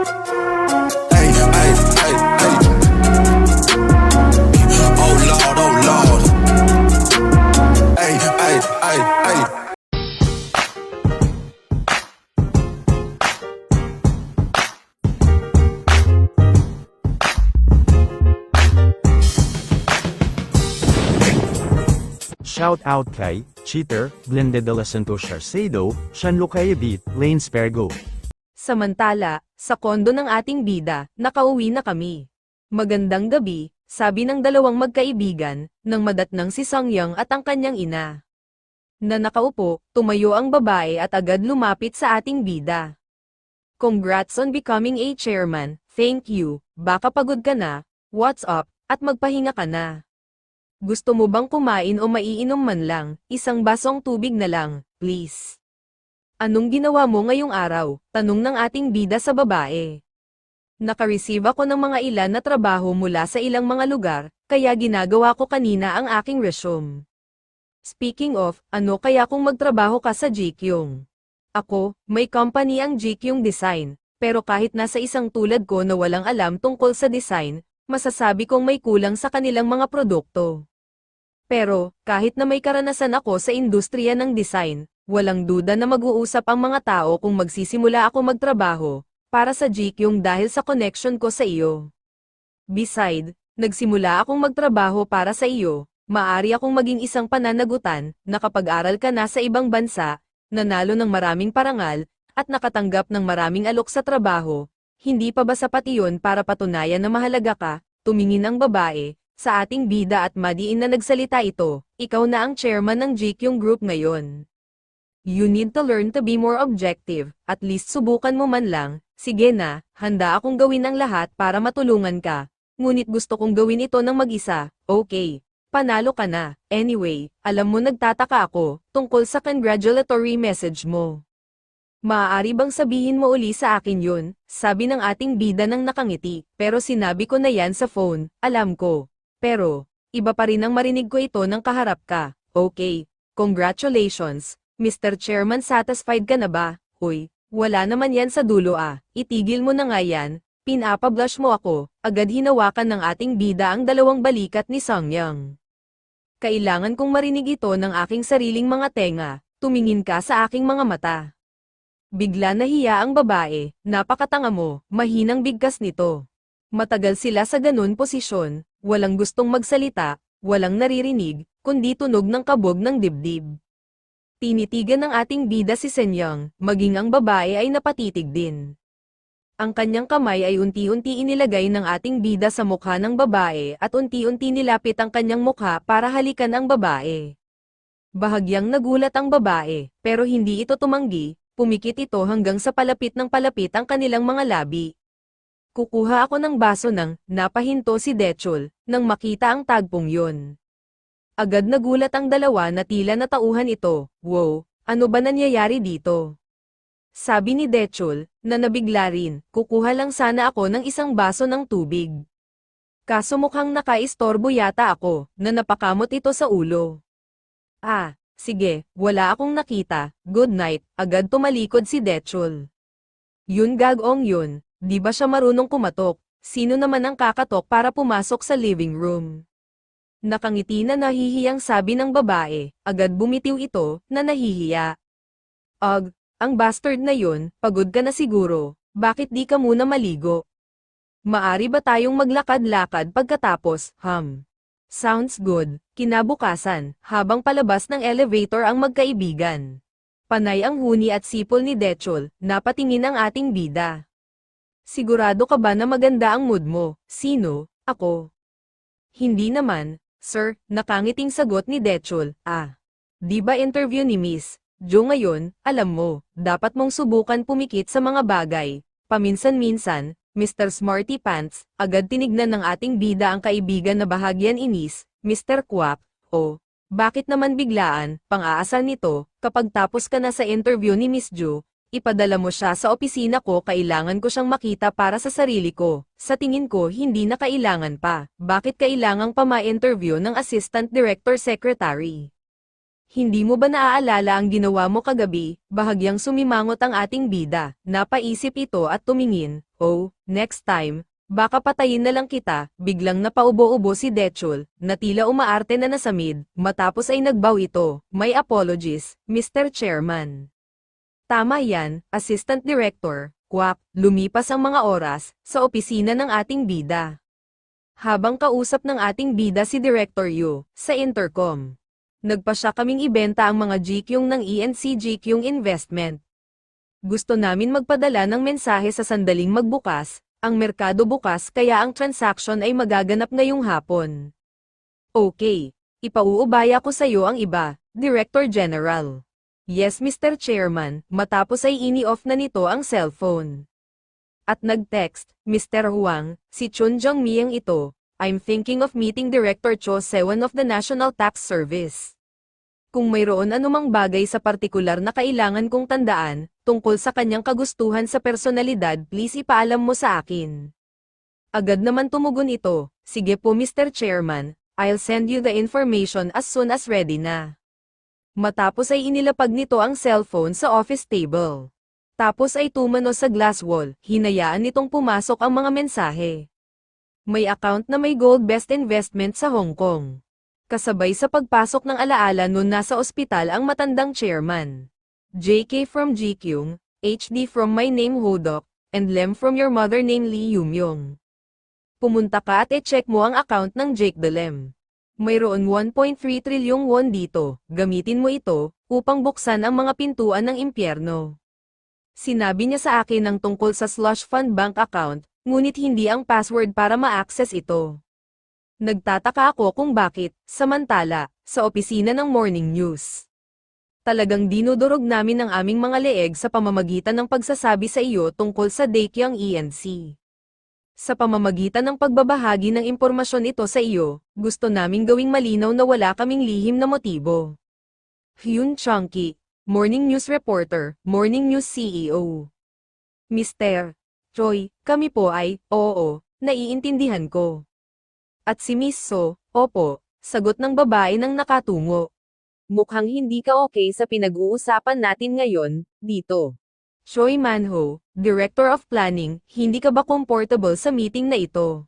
Ay, ay, ay, ay. Oh Lord, oh Lord. Ay, ay, ay, ay. Shout out kay Cheater, Glende de la Santos Sharcedo, Shanlukay Beat, Lane Spergo. Samantala, sa kondo ng ating bida, nakauwi na kami. Magandang gabi, sabi ng dalawang magkaibigan, nang madatnang si Songyang at ang kanyang ina. Na nakaupo, tumayo ang babae at agad lumapit sa ating bida. Congrats on becoming a chairman, thank you, baka pagod ka na, what's up, at magpahinga ka na. Gusto mo bang kumain o maiinom man lang, isang basong tubig na lang, please. Anong ginawa mo ngayong araw? Tanong ng ating bida sa babae. Naka-receive ako ng mga ilan na trabaho mula sa ilang mga lugar, kaya ginagawa ko kanina ang aking resume. Speaking of, ano kaya kung magtrabaho ka sa GQyong? Ako, may company ang GQyong Design, pero kahit nasa isang tulad ko na walang alam tungkol sa design, masasabi kong may kulang sa kanilang mga produkto. Pero, kahit na may karanasan ako sa industriya ng design, walang duda na mag-uusap ang mga tao kung magsisimula ako magtrabaho, para sa GQyong dahil sa connection ko sa iyo. Beside, nagsimula akong magtrabaho para sa iyo, maari akong maging isang pananagutan, nakapag-aral ka na sa ibang bansa, nanalo ng maraming parangal, at nakatanggap ng maraming alok sa trabaho, hindi pa ba sapat iyon para patunayan na mahalaga ka? Tumingin ang babae. Sa ating bida at madiin na nagsalita ito, ikaw na ang chairman ng GQyong Group ngayon. You need to learn to be more objective, at least subukan mo man lang, sige na, handa akong gawin ang lahat para matulungan ka, ngunit gusto kong gawin ito ng mag-isa, okay, panalo ka na, anyway, alam mo nagtataka ako, tungkol sa congratulatory message mo. Maaari bang sabihin mo uli sa akin yun, sabi ng ating bida nang nakangiti, pero sinabi ko na yan sa phone, alam ko. Pero, iba pa rin ang marinig ko ito nang kaharap ka. Okay, congratulations, Mr. Chairman, satisfied ka na ba? Uy, wala naman yan sa dulo ah, itigil mo na nga yan, pinapablush mo ako, agad hinawakan ng ating bida ang dalawang balikat ni Songyang. Kailangan kong marinig ito ng aking sariling mga tenga, tumingin ka sa aking mga mata. Bigla nahiya ang babae, napakatanga mo, mahinang bigkas nito. Matagal sila sa ganun posisyon, walang gustong magsalita, walang naririnig, kundi tunog ng kabog ng dibdib. Tinitigan ng ating bida si Senyang, maging ang babae ay napatitig din. Ang kanyang kamay ay unti-unti inilagay ng ating bida sa mukha ng babae at unti-unti nilapit ang kanyang mukha para halikan ang babae. Bahagyang nagulat ang babae, pero hindi ito tumanggi, pumikit ito hanggang sa palapit ng palapit ang kanilang mga labi. Kukuha ako ng baso ng, napahinto si Dechol, nang makita ang tagpong yun. Agad nagulat ang dalawa na tila natauhan ito, wow, ano ba nangyayari dito? Sabi ni Dechol, na nabigla rin, kukuha lang sana ako ng isang baso ng tubig. Kaso mukhang nakaistorbo yata ako, na napakamot ito sa ulo. Ah, sige, wala akong nakita, good night, agad tumalikod si Dechol. Yun gagong yun. Di ba siya marunong kumatok? Sino naman ang kakatok para pumasok sa living room? Nakangiti na nahihiyang sabi ng babae, agad bumitiw ito, na nahihiya. Ang bastard na yun, pagod ka na siguro, bakit di ka muna maligo? Maari ba tayong maglakad-lakad pagkatapos, Sounds good. Kinabukasan, habang palabas ng elevator ang magkaibigan. Panay ang huni at sipol ni Dechol, napatingin ang ating bida. Sigurado ka ba na maganda ang mood mo? Sino? Ako. Hindi naman, sir, nakangiting sagot ni Dechol. Di ba interview ni Miss Jo ngayon, alam mo, dapat mong subukan pumikit sa mga bagay. Paminsan-minsan, Mr. Smarty Pants, agad tinignan ng ating bida ang kaibigan na bahagyan inis, Mr. Quack, bakit naman biglaan, pang-aasal nito, kapag tapos ka na sa interview ni Miss Jo, ipadala mo siya sa opisina ko, kailangan ko siyang makita para sa sarili ko. Sa tingin ko hindi na kailangan pa. Bakit kailangang pa ma-interview ng assistant director secretary? Hindi mo ba naaalala ang ginawa mo kagabi? Bahagyang sumimangot ang ating bida. Napaisip ito at tumingin. Oh, next time, baka patayin na lang kita. Biglang napaubo-ubo si Dechul, na tila umaarte na nasamid. Matapos ay nagbaw ito. My apologies, Mr. Chairman. Tama yan, Assistant Director. Kwak, lumipas ang mga oras, sa opisina ng ating bida. Habang kausap ng ating bida si Director Yu, sa intercom. Nagpasya kaming ibenta ang mga GQing ng ENC GQing Investment. Gusto namin magpadala ng mensahe sa sandaling magbukas, ang merkado bukas kaya ang transaction ay magaganap ngayong hapon. Okay, ipauubaya ko sa iyo ang iba, Director General. Yes Mr. Chairman, matapos ay ini-off na nito ang cellphone. At nag-text, Mr. Huang, si Chun Jongmi ang ito. I'm thinking of meeting Director Cho Sewan of the National Tax Service. Kung mayroon anumang bagay sa partikular na kailangan kong tandaan, tungkol sa kanyang kagustuhan sa personalidad please ipaalam mo sa akin. Agad naman tumugon ito, sige po Mr. Chairman, I'll send you the information as soon as ready na. Matapos ay inilapag nito ang cellphone sa office table. Tapos ay tumano sa glass wall, hinayaan nitong pumasok ang mga mensahe. May account na may gold best investment sa Hong Kong. Kasabay sa pagpasok ng alaala noon nasa ospital ang matandang chairman. JK from GQing, HD from my name Hodok, and Lem from your mother name Lee Yumyong. Pumunta ka at e-check mo ang account ng Jake Delem. Mayroon 1.3 trilyong won dito, gamitin mo ito, upang buksan ang mga pintuan ng impyerno. Sinabi niya sa akin ng tungkol sa slush fund bank account, ngunit hindi ang password para ma-access ito. Nagtataka ako kung bakit, samantala, sa opisina ng Morning News. Talagang dinudurog namin ang aming mga leeg sa pamamagitan ng pagsasabi sa iyo tungkol sa Daekyang ENC. Sa pamamagitan ng pagbabahagi ng impormasyon ito sa iyo, gusto naming gawing malinaw na wala kaming lihim na motibo. Hyun Changki, Morning News Reporter, Morning News CEO. Mr. Choi, kami po ay, oo, naiintindihan ko. At si Miss So, opo, sagot ng babae ng nakatungo. Mukhang hindi ka okay sa pinag-uusapan natin ngayon, dito. Choi Manho, Director of Planning, hindi ka ba comfortable sa meeting na ito?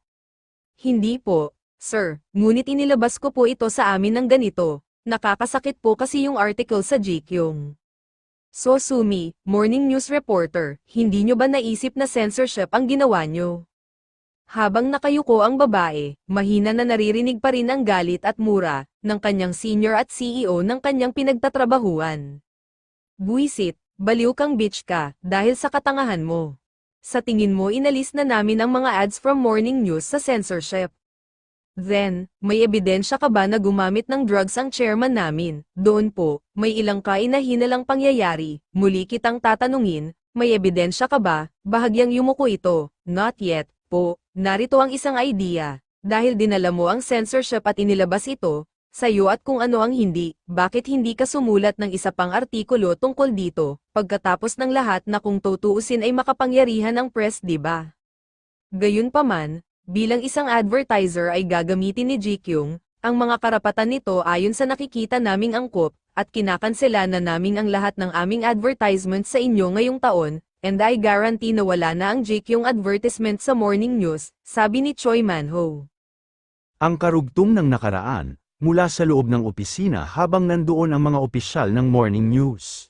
Hindi po, sir, ngunit inilabas ko po ito sa amin ng ganito, nakakasakit po kasi yung article sa GQing. So Sumi, Morning News Reporter, hindi nyo ba naisip na censorship ang ginawa nyo? Habang nakayuko ang babae, mahina na naririnig pa rin ang galit at mura ng kanyang senior at CEO ng kanyang pinagtatrabahuan. Buisit, baliw kang bitch ka dahil sa katangahan mo. Sa tingin mo inalis na namin ang mga ads from Morning News sa censorship. Then, may ebidensya ka ba na gumamit ng drugs ang chairman namin? Doon po, may ilang kainahinalang pangyayari, muli kitang tatanungin, may ebidensya ka ba? Bahagyang yumuko ito, not yet, po, narito ang isang idea. Dahil dinala mo ang censorship at inilabas ito, sa'yo at kung ano ang hindi, bakit hindi ka sumulat ng isa pang artikulo tungkol dito, pagkatapos ng lahat na kung tutuusin ay makapangyarihan ang press diba? Gayunpaman, bilang isang advertiser ay gagamitin ni GQing, ang mga karapatan nito ayon sa nakikita naming angkop, at kinakansela na naming ang lahat ng aming advertisement sa inyo ngayong taon, and I guarantee na wala na ang GQing advertisement sa Morning News, sabi ni Choi Manho. Ang karugtong ng nakaraan, mula sa loob ng opisina habang nandoon ang mga opisyal ng Morning News.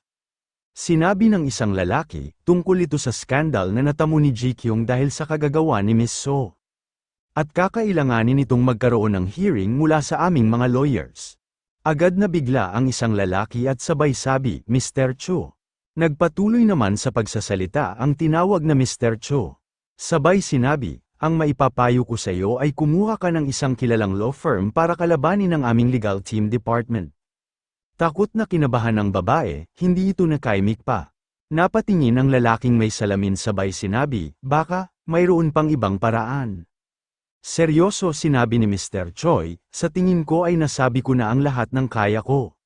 Sinabi ng isang lalaki, tungkol ito sa skandal na natamo ni GQing dahil sa kagagawa ni Miss So. At kakailanganin itong magkaroon ng hearing mula sa aming mga lawyers. Agad na bigla ang isang lalaki at sabay sabi, Mr. Cho. Nagpatuloy naman sa pagsasalita ang tinawag na Mr. Cho. Sabay sinabi, ang maipapayo ko sa iyo ay kumuha ka ng isang kilalang law firm para kalabanin ang aming legal team department. Takot na kinabahan ng babae, hindi ito nakaimik pa. Napatingin ang lalaking may salamin sabay sinabi, baka, mayroon pang ibang paraan. Seryoso sinabi ni Mr. Choi, sa tingin ko ay nasabi ko na ang lahat ng kaya ko.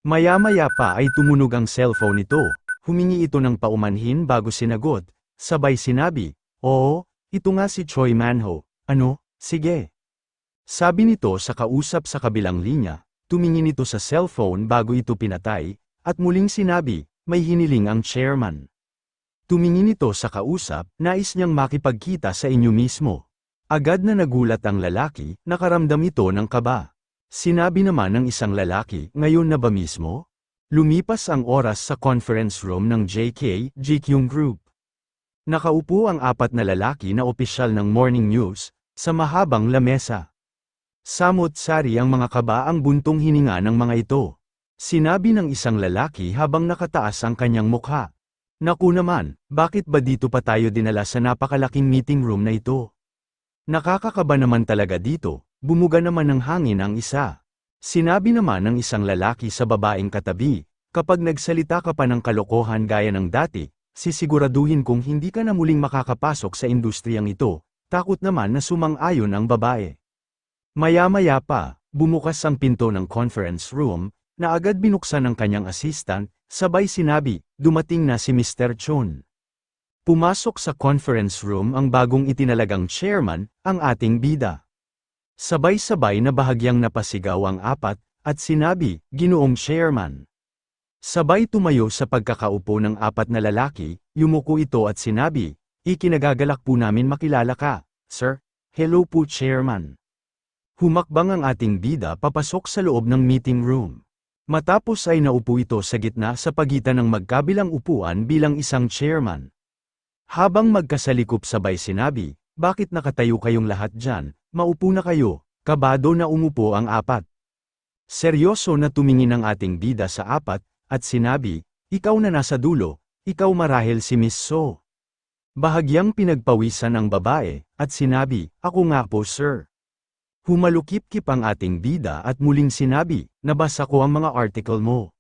Maya-maya pa ay tumunog ang cellphone nito, humingi ito ng paumanhin bago sinagot, sabay sinabi, oo, ito nga si Choi Manho, ano, sige. Sabi nito sa kausap sa kabilang linya, Tumingin ito sa cellphone bago ito pinatay, at muling sinabi, may hiniling ang chairman. Tumingin ito sa kausap, nais niyang makipagkita sa inyo mismo. Agad na nagulat ang lalaki, nakaramdam ito ng kaba. Sinabi naman ng isang lalaki, ngayon na ba mismo? Lumipas ang oras sa conference room ng GQ Group. Nakaupo ang 4 na lalaki na opisyal ng Morning News, sa mahabang lamesa. Samot-sari ang mga kaba ang buntong hininga ng mga ito. Sinabi ng isang lalaki habang nakataas ang kanyang mukha. Naku naman, bakit ba dito pa tayo dinala sa napakalaking meeting room na ito? Nakakakaba naman talaga dito, bumuga naman ng hangin ang isa. Sinabi naman ng isang lalaki sa babaeng katabi, kapag nagsalita ka pa ng kalokohan gaya ng dati, sisiguraduhin kong hindi ka na muling makakapasok sa industriyang ito, takot naman na sumang-ayon ang babae. Maya-maya pa, bumukas ang pinto ng conference room, na agad binuksan ng kanyang assistant, sabay sinabi, dumating na si Mr. Chon. Pumasok sa conference room ang bagong itinalagang chairman, ang ating bida. Sabay-sabay na bahagyang napasigaw ang 4, at sinabi, Ginoong Chairman. Sabay tumayo sa pagkakaupo ng 4 na lalaki, yumuko ito at sinabi, ikinagagalak po namin makilala ka, sir. Hello po Chairman. Humakbang ang ating bida papasok sa loob ng meeting room. Matapos ay naupo ito sa gitna sa pagitan ng magkabilang upuan bilang isang chairman. Habang magkasalikop sabay sinabi, bakit nakatayo kayong lahat dyan, maupo na kayo, kabado na umupo ang 4. Seryoso na tumingin ang ating bida sa 4, at sinabi, ikaw na nasa dulo, ikaw marahil si Miss So. Bahagyang pinagpawisan ang babae, at sinabi, ako nga po sir. Humalukip-kip ang ating bida at muling sinabi, nabasa ko ang mga article mo.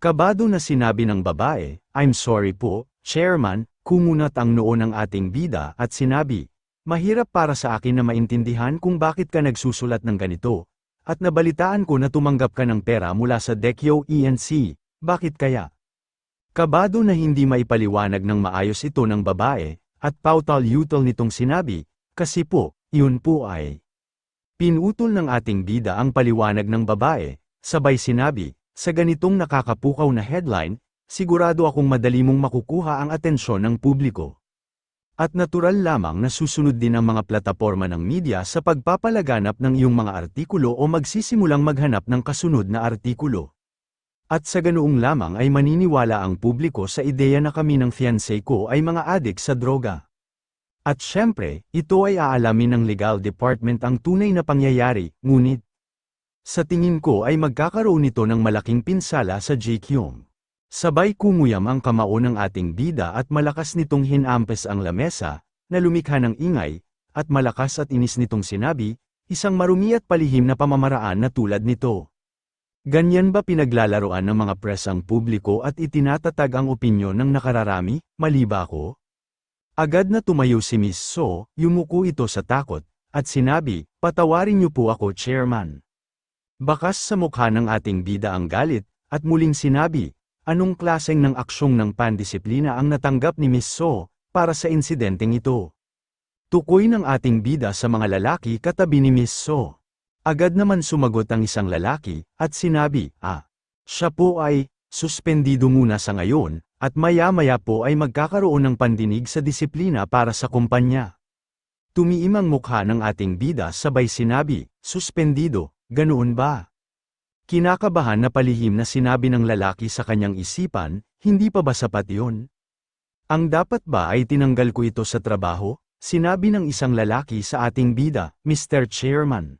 Kabado na sinabi ng babae, I'm sorry po, Chairman, kumunat ang noo ng ating bida at sinabi, mahirap para sa akin na maintindihan kung bakit ka nagsusulat ng ganito, at nabalitaan ko na tumanggap ka ng pera mula sa Dekyo ENC, bakit kaya? Kabado na hindi maipaliwanag ng maayos ito ng babae, at pautal-yutal nitong sinabi, kasi po, yun po ay. Pinutol ng ating bida ang paliwanag ng babae, sabay sinabi, sa ganitong nakakapukaw na headline, sigurado akong madali mong makukuha ang atensyon ng publiko. At natural lamang na susunod din ang mga plataporma ng media sa pagpapalaganap ng iyong mga artikulo o magsisimulang maghanap ng kasunod na artikulo. At sa ganoong lamang ay maniniwala ang publiko sa ideya na kami ng fiancé ko ay mga adik sa droga. At syempre, ito ay aalamin ng legal department ang tunay na pangyayari, ngunit sa tingin ko ay magkakaroon ito ng malaking pinsala sa GQ. Sabay kumuyam ang kamao ng ating bida at malakas nitong hinampes ang lamesa, na lumikha ng ingay, at malakas at inis nitong sinabi, isang marumi at palihim na pamamaraan na tulad nito. Ganyan ba pinaglalaroan ng mga press ang publiko at itinatatag ang opinyon ng nakararami, mali ba ako? Agad na tumayo si Miss So, yumuko ito sa takot, at sinabi, patawarin niyo po ako Chairman. Bakas sa mukha ng ating bida ang galit, at muling sinabi, anong klaseng ng aksyong ng pandisiplina ang natanggap ni Miss So, para sa insidenteng ito? Tukoy ng ating bida sa mga lalaki katabi ni Miss So. Agad naman sumagot ang isang lalaki, at sinabi, siya po ay, suspendido muna sa ngayon, at maya-maya po ay magkakaroon ng pandinig sa disiplina para sa kumpanya. Tumiim ang mukha ng ating bida sabay sinabi, suspendido, ganoon ba? Kinakabahan na palihim na sinabi ng lalaki sa kanyang isipan, hindi pa ba sapat yun? Ang dapat ba ay tinanggal ko ito sa trabaho? Sinabi ng isang lalaki sa ating bida, Mr. Chairman.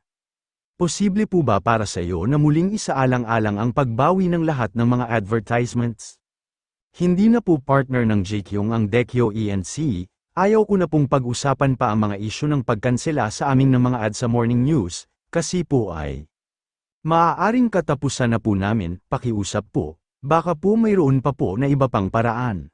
Posible po ba para sa iyo na muling isaalang-alang ang pagbawi ng lahat ng mga advertisements? Hindi na po partner ng GQ ang Dekyo ENC, ayaw ko na pong pag-usapan pa ang mga isyu ng pagkansela sa aming ng mga ad sa Morning News, kasi po ay maaaring katapusan na po namin, pakiusap po, baka po mayroon pa po na iba pang paraan.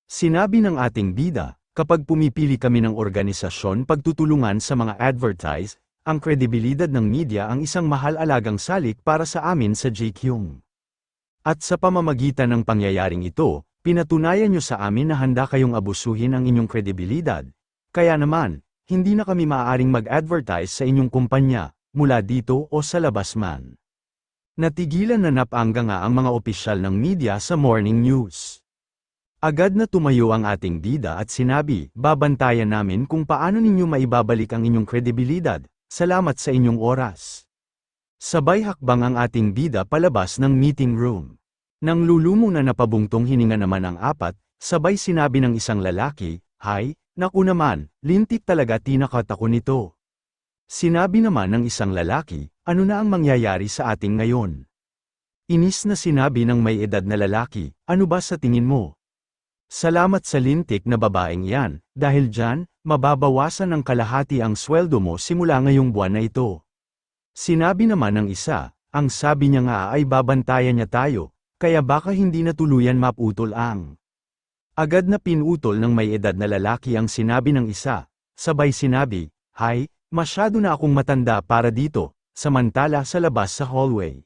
Sinabi ng ating bida, kapag pumipili kami ng organisasyon pagtutulungan sa mga advertise, ang kredibilidad ng media ang isang mahal-alagang salik para sa amin sa GQ. At sa pamamagitan ng pangyayaring ito, pinatunayan nyo sa amin na handa kayong abusuhin ang inyong kredibilidad. Kaya naman, hindi na kami maaaring mag-advertise sa inyong kumpanya, mula dito o sa labas man. Natigilan na napangga nga ang mga opisyal ng media sa morning news. Agad na tumayo ang ating bida at sinabi, babantayan namin kung paano ninyo maibabalik ang inyong kredibilidad, salamat sa inyong oras. Sabay hakbang ang ating bida palabas ng meeting room. Nang lulumong na napabungtong hininga naman ang apat, sabay sinabi ng isang lalaki, "Hay, naku naman, lintik talaga tinakat ako nito." Sinabi naman ng isang lalaki, "Ano na ang mangyayari sa ating ngayon?" Inis na sinabi ng may edad na lalaki, "Ano ba sa tingin mo? Salamat sa lintik na babaeng yan, dahil dyan, mababawasan ng kalahati ang sweldo mo simula ngayong buwan na ito." Sinabi naman ng isa, ang sabi niya nga ay babantayan niya tayo, kaya baka hindi na tuluyan maputol ang. Agad na pinutol ng may edad na lalaki ang sinabi ng isa, sabay sinabi, "Hay, masyado na akong matanda para dito," samantala sa labas sa hallway.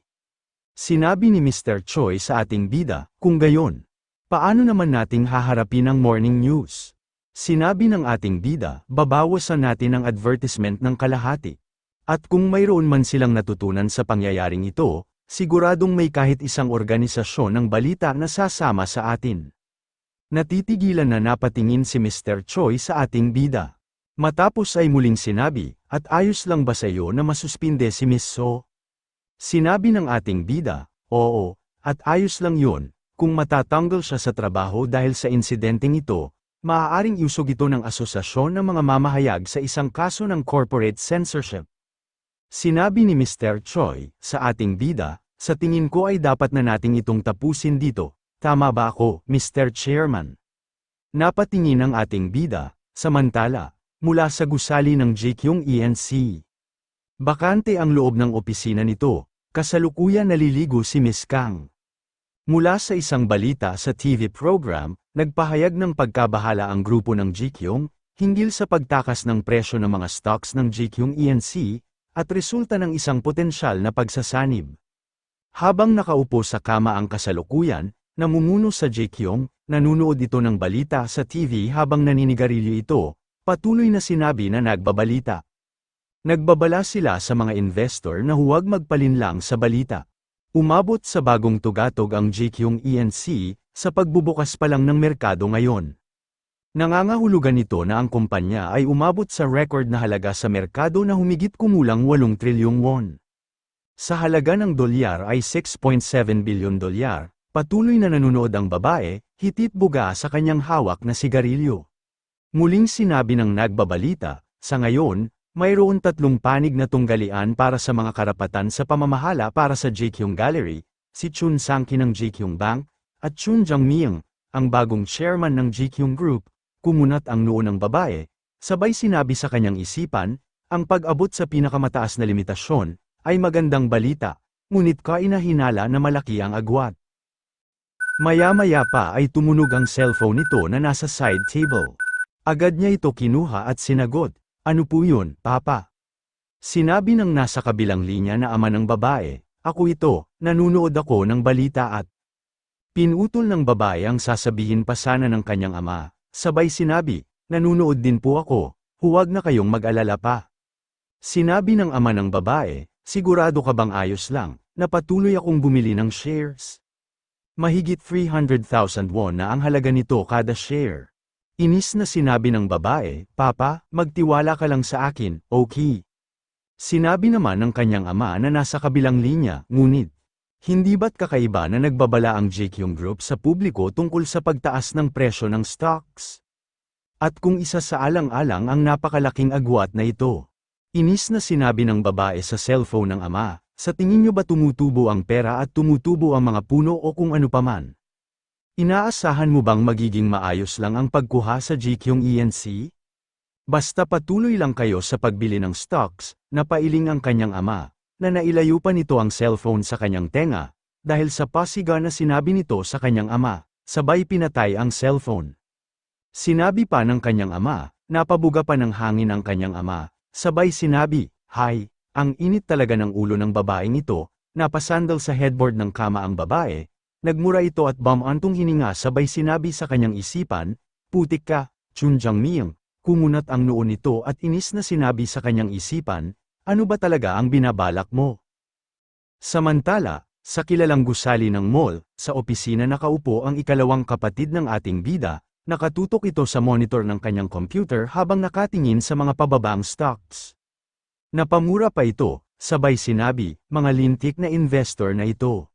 Sinabi ni Mr. Choi sa ating bida, "Kung gayon, paano naman nating haharapin ang morning news?" Sinabi ng ating bida, "Babawasan natin ang advertisement ng kalahati. At kung mayroon man silang natutunan sa pangyayaring ito, siguradong may kahit isang organisasyon ng balita na sasama sa atin." Natitigilan na napatingin si Mr. Choi sa ating bida. Matapos ay muling sinabi, "At ayos lang ba sa iyo na masuspinde si Miss So?" Sinabi ng ating bida, "Oo, at ayos lang yun, kung matatanggal siya sa trabaho dahil sa insidenteng ito, maaaring iusog ito ng asosasyon ng mga mamahayag sa isang kaso ng corporate censorship." Sinabi ni Mr. Choi, sa ating bida, "Sa tingin ko ay dapat na nating itong tapusin dito, tama ba ako, Mr. Chairman?" Napatingin ang ating bida, samantala, mula sa gusali ng JKyong ENC. Bakante ang loob ng opisina nito, kasalukuyan naliligo si Miss Kang. Mula sa isang balita sa TV program, nagpahayag ng pagkabahala ang grupo ng JKyong, hinggil sa pagtakas ng presyo ng mga stocks ng JKyong ENC, at resulta ng isang potensyal na pagsasanib. Habang nakaupo sa kama ang kasalukuyan, namumuno sa JKyong, nanunood ito ng balita sa TV habang naninigarilyo ito, patuloy na sinabi na nagbabalita. Nagbabala sila sa mga investor na huwag magpalinlang sa balita. Umabot sa bagong tugatog ang JKyong ENC, sa pagbubukas pa lang ng merkado ngayon. Nangangahulugan nito na ang kumpanya ay umabot sa record na halaga sa merkado na humigit kumulang 8 trilyong won. Sa halaga ng dolyar ay 6.7 bilyon dolyar, patuloy na nanunood ang babae, hitit-buga sa kanyang hawak na sigarilyo. Muling sinabi ng nagbabalita, "Sa ngayon, mayroon 3 panig na tunggalian para sa mga karapatan sa pamamahala para sa JKyong Gallery, si Chun Sang-ki ng JKyong Bank, at Chun Jang-myung, ang bagong chairman ng JKyong Group." Kumunat ang noo ng babae, sabay sinabi sa kanyang isipan, ang pag-abot sa pinakamataas na limitasyon, ay magandang balita, ngunit kainahinala na malaki ang agwat. Maya-maya pa ay tumunog ang cellphone nito na nasa side table. Agad niya ito kinuha at sinagot, "Ano po yun, Papa?" Sinabi ng nasa kabilang linya na ama ng babae, "Ako ito, nanunood ako ng balita at..." Pinutol ng babae ang sasabihin pa sana ng kanyang ama. Sabay sinabi, "Nanunood din po ako, huwag na kayong mag-alala pa." Sinabi ng ama ng babae, "Sigurado ka bang ayos lang, na patuloy akong bumili ng shares? Mahigit 300,000 won na ang halaga nito kada share." Inis na sinabi ng babae, "Papa, magtiwala ka lang sa akin, okay?" Sinabi naman ng kanyang ama na nasa kabilang linya, "Ngunit, hindi ba't kakaiba na nagbabala ang JKyong Group sa publiko tungkol sa pagtaas ng presyo ng stocks? At kung isa sa alang-alang ang napakalaking agwat na ito." Inis na sinabi ng babae sa cellphone ng ama, "Sa tingin niyo ba tumutubo ang pera at tumutubo ang mga puno o kung ano paman? Inaasahan mo bang magiging maayos lang ang pagkuha sa JKyong ENC? Basta patuloy lang kayo sa pagbili ng stocks," napailing ang kanyang ama, na nailayo pa nito ang cellphone sa kanyang tenga, dahil sa pasiga na sinabi nito sa kanyang ama, sabay pinatay ang cellphone. Sinabi pa ng kanyang ama, napabuga pa ng hangin ang kanyang ama, sabay sinabi, "Hay, ang init talaga ng ulo ng babaeng ito," napasandal sa headboard ng kama ang babae, nagmura ito at bumantong hininga sabay sinabi sa kanyang isipan, "Putik ka, Chun Jang-myung." Kumunat ang noo nito at inis na sinabi sa kanyang isipan, "Ano ba talaga ang binabalak mo? Samantala, sa kilalang gusali ng mall, sa opisina nakaupo ang ikalawang kapatid ng ating bida, nakatutok ito sa monitor ng kanyang computer habang nakatingin sa mga pababang stocks. Napamura pa ito, sabay sinabi, mga lintik na investor na ito.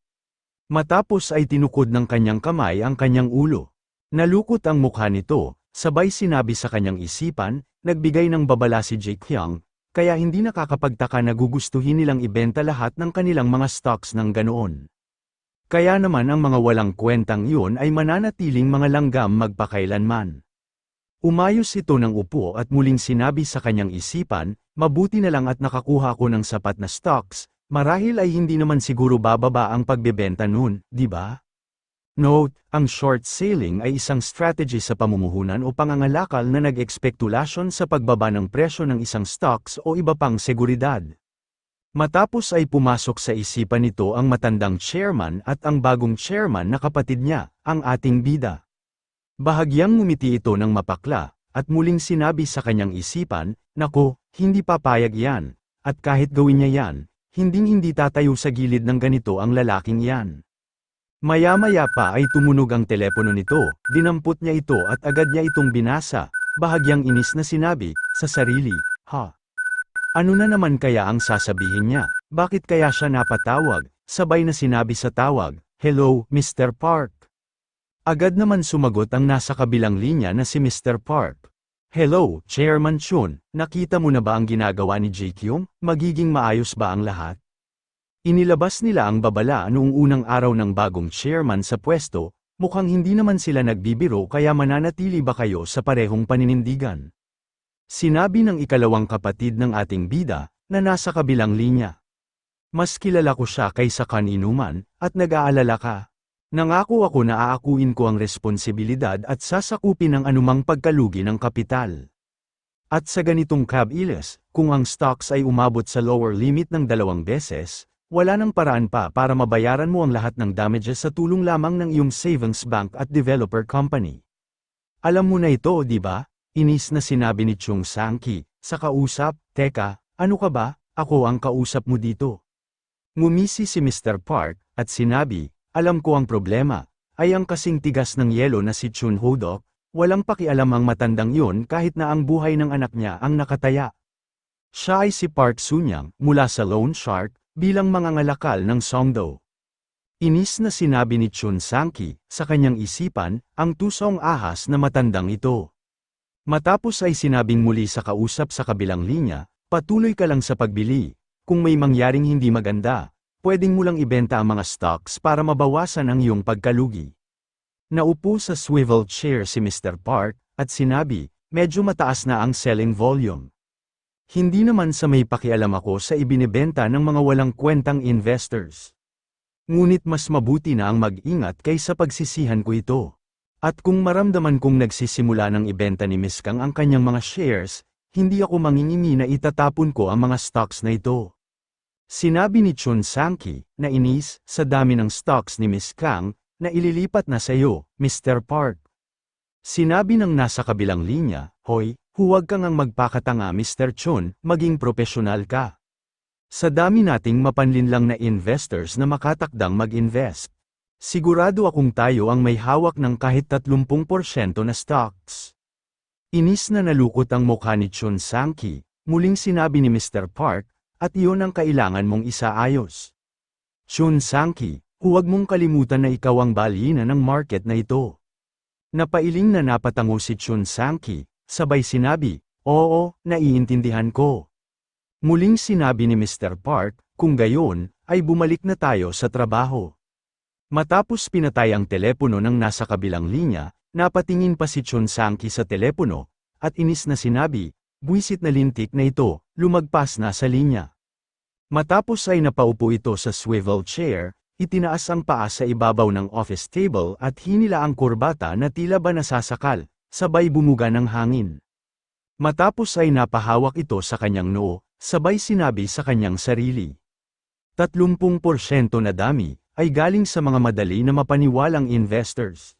Matapos ay tinukod ng kanyang kamay ang kanyang ulo. Nalukot ang mukha nito, sabay sinabi sa kanyang isipan, nagbigay ng babala si Jake Hyung, kaya hindi nakakapagtaka na gugustuhin nilang ibenta lahat ng kanilang mga stocks ng ganoon. Kaya naman ang mga walang kwentang iyon ay mananatiling mga langgam magpakailanman. Umayos ito ng upo at muling sinabi sa kanyang isipan, mabuti na lang at nakakuha ko ng sapat na stocks, marahil ay hindi naman siguro bababa ang pagbebenta nun, di ba? Note, ang short selling ay isang strategy sa pamumuhunan o pangangalakal na nag-ekspektulasyon sa pagbaba ng presyo ng isang stocks o iba pang seguridad. Matapos ay pumasok sa isipan nito ang matandang chairman at ang bagong chairman na kapatid niya, ang ating bida. Bahagyang ngumiti ito ng mapakla, at muling sinabi sa kanyang isipan, nako, hindi papayag yan, at kahit gawin niya yan, hinding-hindi tatayo sa gilid ng ganito ang lalaking yan. Maya-maya pa ay tumunog ang telepono nito, dinampot niya ito at agad niya itong binasa, bahagyang inis na sinabi, sa sarili, ha? Ano na naman kaya ang sasabihin niya? Bakit kaya siya napatawag? Sabay na sinabi sa tawag, hello, Mr. Park. Agad naman sumagot ang nasa kabilang linya na si Mr. Park. Hello, Chairman Chun, nakita mo na ba ang ginagawa ni JQ? Magiging maayos ba ang lahat? Inilabas nila ang babala noong unang araw ng bagong chairman sa pwesto, mukhang hindi naman sila nagbibiro kaya mananatili ba kayo sa parehong paninindigan? Sinabi ng ikalawang kapatid ng ating bida, na nasa kabilang linya. Mas kilala ko siya kaysa kaninuman, at nag-aalala ka. Nangako ako na aakuin ko ang responsibilidad at sasakupin ang anumang pagkalugi ng kapital. At sa ganitong kabilis, kung ang stocks ay umabot sa lower limit ng 2 beses, wala nang paraan pa para mabayaran mo ang lahat ng damages sa tulong lamang ng iyong savings bank at developer company. Alam mo na ito, di ba? Inis na sinabi ni Chung Sang-ki, sa kausap, teka, ano ka ba? Ako ang kausap mo dito. Ngumisi si Mr. Park, at sinabi, alam ko ang problema, ay ang kasing tigas ng yelo na si Chun Ho-dok, walang pakialam ang matandang yun kahit na ang buhay ng anak niya ang nakataya. Siya ay si Park Sunyang, mula sa Loan Shark, bilang mangangalakal ng Songdo. Inis na sinabi ni Chun Sang-ki, sa kanyang isipan, ang tusong ahas na matandang ito. Matapos ay sinabing muli sa kausap sa kabilang linya, patuloy ka lang sa pagbili, kung may mangyaring hindi maganda, pwedeng mo lang ibenta ang mga stocks para mabawasan ang iyong pagkalugi. Naupo sa swivel chair si Mr. Park, at sinabi, medyo mataas na ang selling volume. Hindi naman sa may pakialam ako sa ibinebenta ng mga walang kwentang investors. Ngunit mas mabuti na ang mag-ingat kaysa pagsisihan ko ito. At kung maramdaman kong nagsisimula ng ibenta ni Miss Kang ang kanyang mga shares, hindi ako mangingimi na itatapon ko ang mga stocks na ito. Sinabi ni Chun Sang-ki, na inis, sa dami ng stocks ni Miss Kang, na ililipat na sa iyo, Mr. Park. Sinabi ng nasa kabilang linya, hoy, huwag kang ang magpakatanga Mr. Chun, maging profesional ka. Sa dami nating mapanlinlang na investors na makatakdang mag-invest, sigurado akong tayo ang may hawak ng kahit 30% na stocks. Inis na nalukot ang mukha ni Chun Sang-ki, muling sinabi ni Mr. Park, at iyon ang kailangan mong isaayos. Chun Sang-ki, huwag mong kalimutan na ikaw ang balina ng market na ito. Napailing na napatango si Chun Sang-ki, sabay sinabi, oo, naiintindihan ko. Muling sinabi ni Mr. Park, kung gayon, ay bumalik na tayo sa trabaho. Matapos pinatay ang telepono ng nasa kabilang linya, napatingin pa si Chun Sang-ki sa telepono, at inis na sinabi, buwisit na lintik na ito, lumagpas na sa linya. Matapos ay napaupo ito sa swivel chair, itinaas ang paa sa ibabaw ng office table at hinila ang kurbata na tila ba nasasakal, sabay bumuga ng hangin. Matapos ay napahawak ito sa kanyang noo, sabay sinabi sa kanyang sarili. 30% na dami, ay galing sa mga madali na mapaniwalang investors.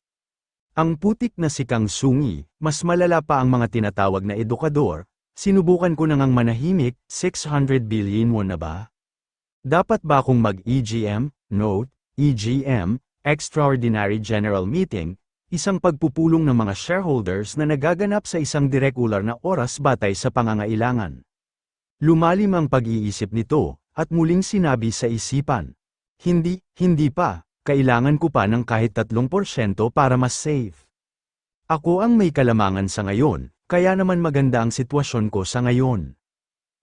Ang putik na si Kang Sungi, mas malala pa ang mga tinatawag na edukador, sinubukan ko na ngang manahimik, 600 billion won na ba? Dapat ba akong mag-EGM? Note, EGM, Extraordinary General Meeting, isang pagpupulong ng mga shareholders na nagaganap sa isang direkular na oras batay sa pangangailangan. Lumalim ang pag-iisip nito, at muling sinabi sa isipan. Hindi pa, kailangan ko pa ng kahit 3% para mas safe. Ako ang may kalamangan sa ngayon, kaya naman maganda ang sitwasyon ko sa ngayon.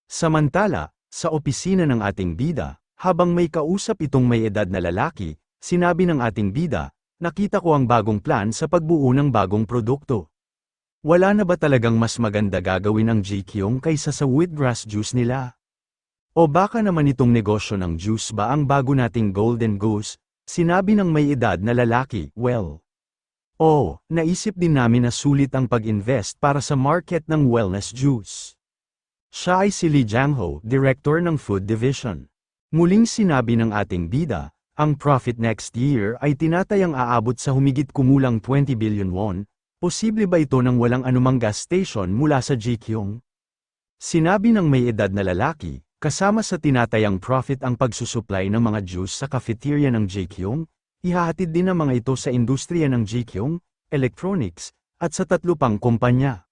Samantala, sa opisina ng ating bida, habang may kausap itong may edad na lalaki, sinabi ng ating bida, nakita ko ang bagong plan sa pagbuo ng bagong produkto. Wala na ba talagang mas maganda gagawin ang Jikyong kaysa sa wheatgrass juice nila? O baka naman itong negosyo ng juice ba ang bago nating Golden Goose? Sinabi ng may edad na lalaki, well. Naisip din namin na sulit ang pag-invest para sa market ng wellness juice. Siya ay si Lee Jiangho, Director ng Food Division. Muling sinabi ng ating bida, ang profit next year ay tinatayang aabot sa humigit kumulang 20 billion won. Posible ba ito nang walang anumang gas station mula sa Jikyong? Sinabi ng may edad na lalaki, kasama sa tinatayang profit ang pagsusupply ng mga juice sa cafeteria ng Jikyong, ihahatid din ang mga ito sa industriya ng Jikyong, electronics, at sa 3 pang kumpanya.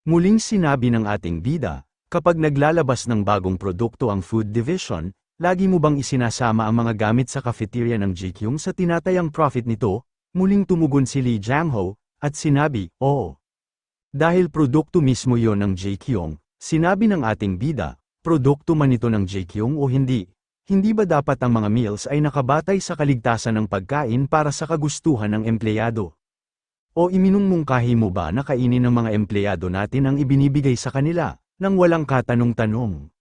Muling sinabi ng ating bida, kapag naglalabas ng bagong produkto ang food division, lagi mo bang isinasama ang mga gamit sa cafeteria ng Jikyong sa tinatayang profit nito? Muling tumugon si Lee Jiangho, at sinabi, oo. Dahil produkto mismo yon ng Jikyong, sinabi ng ating bida, produkto man ito ng Jikyong o hindi. Hindi ba dapat ang mga meals ay nakabatay sa kaligtasan ng pagkain para sa kagustuhan ng empleyado? O iminungmungkahi mo ba na kainin ng mga empleyado natin ang ibinibigay sa kanila, nang walang katanong-tanong?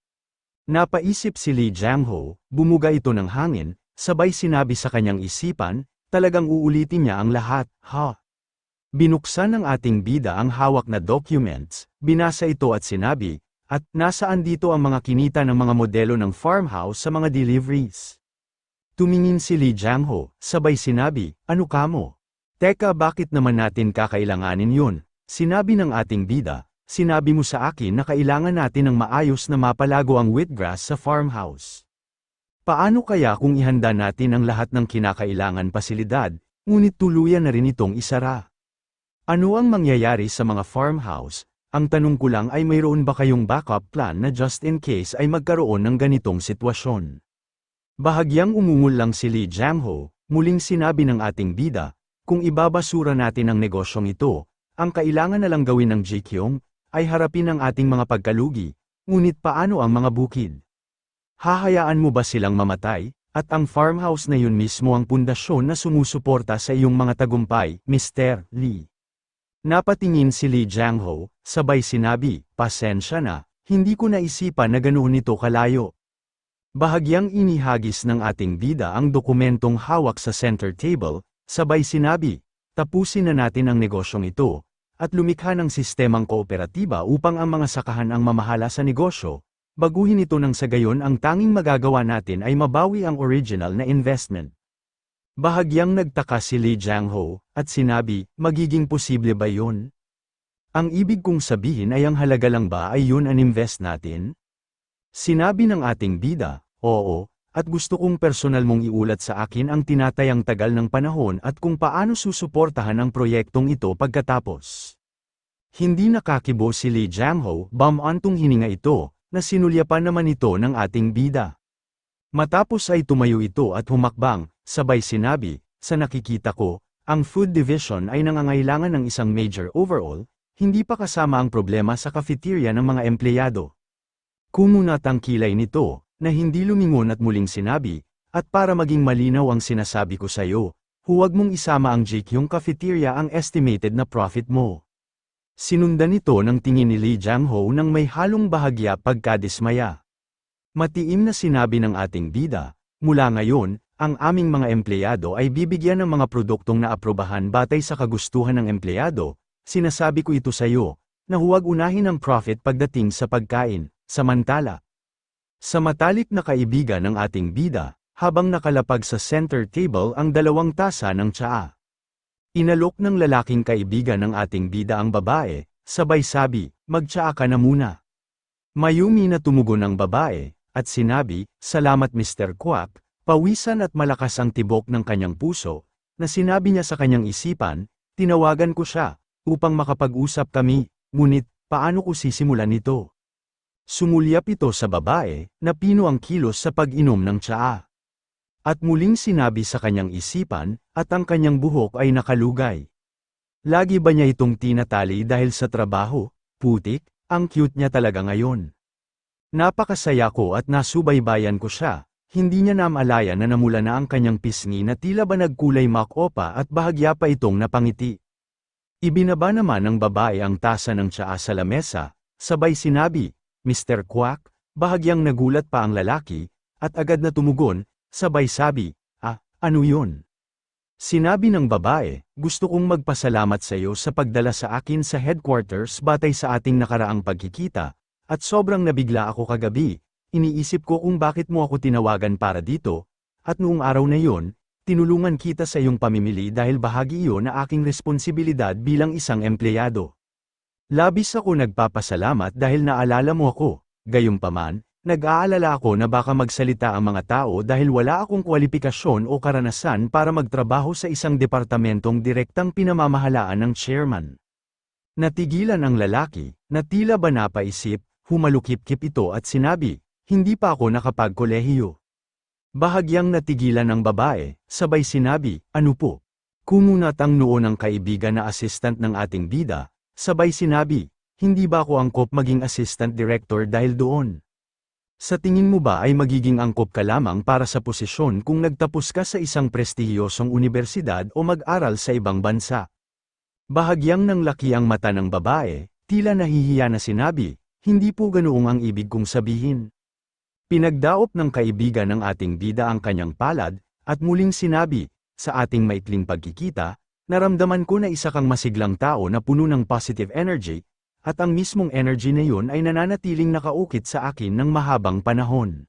Napaisip si Lee Jiangho, bumuga ito ng hangin, sabay sinabi sa kanyang isipan, talagang uulitin niya ang lahat, ha? Binuksan ng ating bida ang hawak na documents, binasa ito at sinabi, at nasaan dito ang mga kinita ng mga modelo ng farmhouse sa mga deliveries? Tumingin si Lee Jiangho, sabay sinabi, ano kamo? Teka, bakit naman natin kakailanganin yun? Sinabi ng ating bida, sinabi mo sa akin na kailangan natin ng maayos na mapalago ang wheatgrass sa farmhouse. Paano kaya kung ihanda natin ang lahat ng kinakailangan pasilidad, ngunit tuluyan na rin itong isara? Ano ang mangyayari sa mga farmhouse? Ang tanong ko lang ay mayroon ba kayong backup plan na just in case ay magkaroon ng ganitong sitwasyon? Bahagyang umungol lang si Lee Jiangho, muling sinabi ng ating bida, kung ibabasura natin ang negosyong ito, ang kailangan na lang gawin ng Jikyong, ay harapin ang ating mga pagkalugi, ngunit paano ang mga bukid? Hahayaan mo ba silang mamatay, at ang farmhouse na yun mismo ang pundasyon na sumusuporta sa iyong mga tagumpay, Mr. Lee? Napatingin si Lee Jiangho, sabay sinabi, pasensya na, hindi ko naisipan na ganoon ito kalayo. Bahagyang inihagis ng ating bida ang dokumentong hawak sa center table, sabay sinabi, tapusin na natin ang negosyong ito, at lumikha ng sistemang kooperatiba upang ang mga sakahan ang mamahala sa negosyo, baguhin ito nang sa gayon ang tanging magagawa natin ay mabawi ang original na investment. Bahagyang nagtaka si Lee Jiangho, at sinabi, magiging posible ba yun? Ang ibig kong sabihin ay ang halaga lang ba ay yun ang invest natin? Sinabi ng ating bida, oo, at gusto kong personal mong iulat sa akin ang tinatayang tagal ng panahon at kung paano susuportahan ang proyektong ito pagkatapos. Hindi nakakibo si Lee Jiangho, bamantong hininga ito, na sinulyapan naman ito ng ating bida. Matapos ay tumayo ito at humakbang, sabay sinabi, sa nakikita ko, ang food division ay nangangailangan ng isang major overhaul, hindi pa kasama ang problema sa cafeteria ng mga empleyado. Kumunat ang kilay nito, na hindi lumingon at muling sinabi, at para maging malinaw ang sinasabi ko sayo, huwag mong isama ang Jikyong cafeteria ang estimated na profit mo. Sinundan ito ng tingin ni Lee Jiangho nang may halong bahagya pagkadismaya. Matiim na sinabi ng ating bida, mula ngayon, ang aming mga empleyado ay bibigyan ng mga produktong naaprobahan batay sa kagustuhan ng empleyado, sinasabi ko ito sa iyo, na huwag unahin ang profit pagdating sa pagkain, samantala. Sa matalik na kaibigan ng ating bida, habang nakalapag sa center table ang 2 tasa ng tsaa. Inalok ng lalaking kaibigan ng ating bida ang babae, sabay sabi, magtsaa ka na muna. Mayumi na tumugon ang babae, at sinabi, "Salamat Mr. Quack." Pawisan at malakas ang tibok ng kanyang puso, na sinabi niya sa kanyang isipan, "Tinawagan ko siya, upang makapag-usap kami, ngunit, paano ko sisimulan ito?" Sumulyap ito sa babae, na pino ang kilos sa pag-inom ng tsaa. At muling sinabi sa kanyang isipan, at ang kanyang buhok ay nakalugay. Lagi ba niya itong tinatali dahil sa trabaho? Putik, ang cute niya talaga ngayon. Napakasaya ko at nasubaybayan ko siya, hindi niya namalayan na namula na ang kanyang pisngi na tila ba nagkulay makopa at bahagya pa itong napangiti. Ibinaba naman ng babae ang tasa ng tsaa sa lamesa, sabay sinabi, "Mr. Quack." Bahagyang nagulat pa ang lalaki, at agad na tumugon, sabay sabi, ano yun?" Sinabi ng babae, "Gusto kong magpasalamat sa iyo sa pagdala sa akin sa headquarters batay sa ating nakaraang pagkikita, at sobrang nabigla ako kagabi, iniisip ko kung bakit mo ako tinawagan para dito, at noong araw na yon, tinulungan kita sa iyong pamimili dahil bahagi iyon na aking responsibilidad bilang isang empleyado. Labis ako nagpapasalamat dahil naalala mo ako, gayunpaman, nag-aalala ako na baka magsalita ang mga tao dahil wala akong kwalipikasyon o karanasan para magtrabaho sa isang departamentong direktang pinamamahalaan ng chairman." Natigilan ang lalaki, na tila ba napaisip, humalukip-kip ito at sinabi, "Hindi pa ako nakapagkolehiyo." Bahagyang natigilan ang babae, sabay sinabi, "Ano po?" Kumunat ang noo ng kaibigan na assistant ng ating bida, sabay sinabi, "Hindi ba ako angkop maging assistant director dahil doon? Sa tingin mo ba ay magiging angkop ka lamang para sa posisyon kung nagtapos ka sa isang prestihiyosong unibersidad o mag-aral sa ibang bansa?" Bahagyang nanglaki ang mata ng babae, tila nahihiya na sinabi, "Hindi po ganoong ang ibig kong sabihin." Pinagdaop ng kaibigan ng ating bida ang kanyang palad, at muling sinabi, "Sa ating maikling pagkikita, naramdaman ko na isa kang masiglang tao na puno ng positive energy, at ang mismong energy na yun ay nananatiling nakaukit sa akin ng mahabang panahon.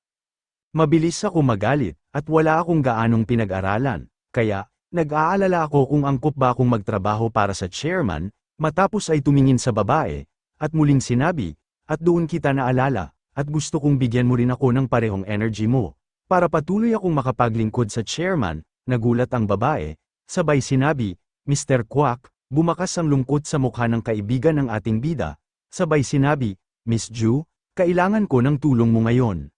Mabilis ako magalit, at wala akong gaanong pinag-aralan, kaya, nag-aalala ako kung angkop ba akong magtrabaho para sa chairman." Matapos ay tumingin sa babae, at muling sinabi, "At doon kita naalala, at gusto kong bigyan mo rin ako ng parehong energy mo, para patuloy akong makapaglingkod sa chairman." Nagulat ang babae, sabay sinabi, "Mr. Quack." Bumakas ang lungkot sa mukha ng kaibigan ng ating bida, sabay sinabi, "Miss Ju, kailangan ko ng tulong mo ngayon."